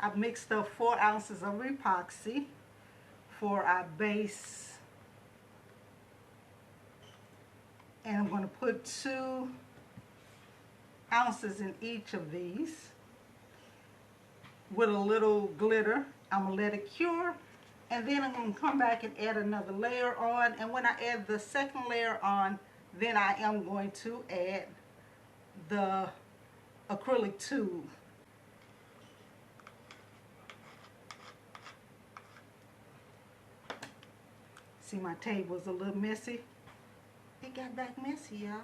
I've mixed up 4 ounces of epoxy for our base. And I'm going to put 2 ounces in each of these with a little glitter. I'm going to let it cure, and then I'm going to come back and add another layer on. And when I add the second layer on, then I am going to add the acrylic tube. See, my table's a little messy. It got back messy, y'all.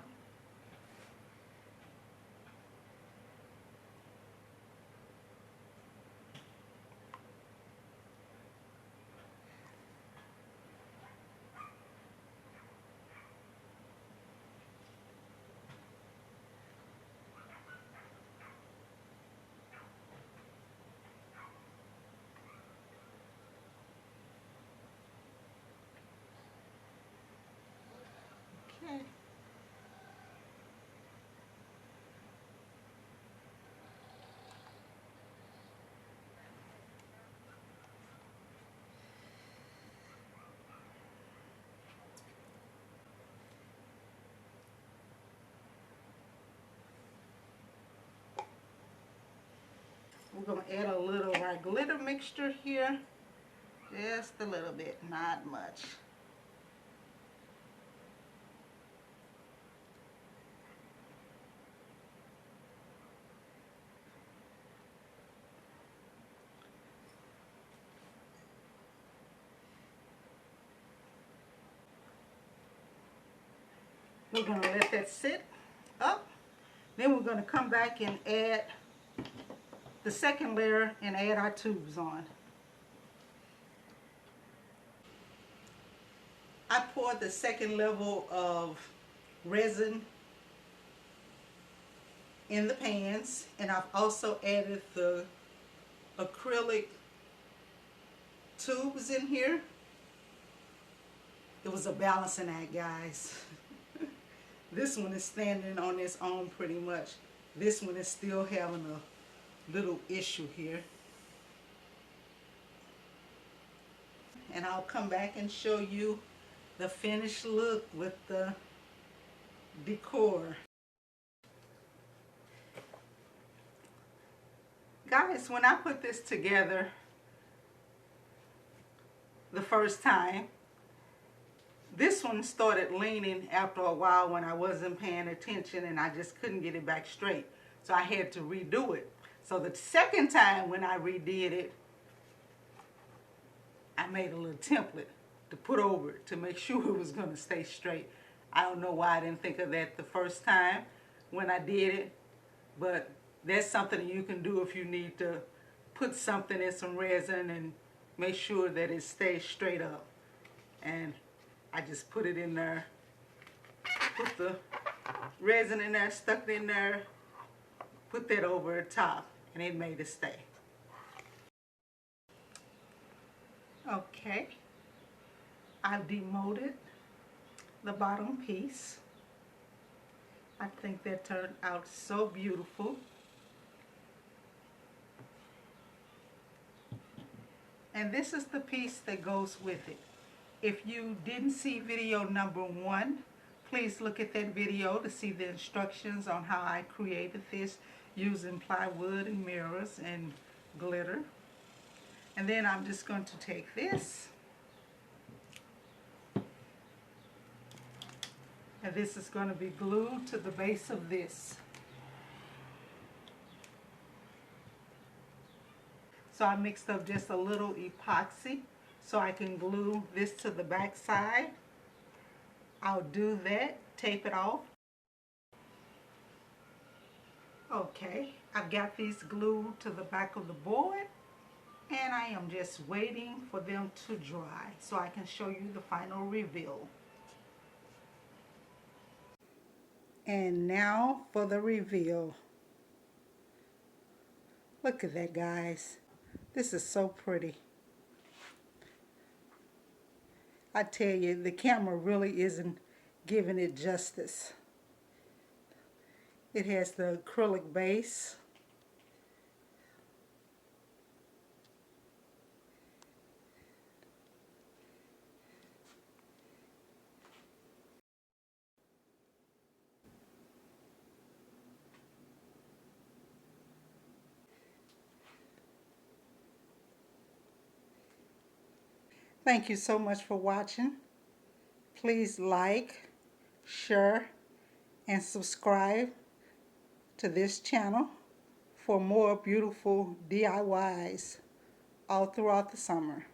Okay. We're going to add a little of our glitter mixture here. Just a little bit, not much. We're going to let that sit up. Then we're going to come back and add the second layer and add our tubes on. I poured the second level of resin in the pans, and I've also added the acrylic tubes in here. It was a balancing act, guys. This one is standing on its own pretty much. This one is still having a little issue here. And I'll come back and show you the finished look with the decor. Guys, when I put this together the first time, this one started leaning after a while when I wasn't paying attention, and I just couldn't get it back straight. So I had to redo it. So the second time when I redid it, I made a little template to put over it to make sure it was going to stay straight. I don't know why I didn't think of that the first time when I did it, but that's something you can do if you need to put something in some resin and make sure that it stays straight up. And I just put it in there, put the resin in there, stuck it in there, put that over the top, and it made it stay. Okay, I've demolded the bottom piece. I think that turned out so beautiful. And this is the piece that goes with it. If you didn't see video number 1, please look at that video to see the instructions on how I created this using plywood and mirrors and glitter. And then I'm just going to take this, and this is going to be glued to the base of this. So I mixed up just a little epoxy so I can glue this to the back side. I'll do that, tape it off. Okay, I've got these glued to the back of the board, and I am just waiting for them to dry so I can show you the final reveal. And now for the reveal. Look at that, guys. This is so pretty. I tell you, the camera really isn't giving it justice. It has the acrylic base. Thank you so much for watching. Please like, share, and subscribe to this channel for more beautiful DIYs all throughout the summer.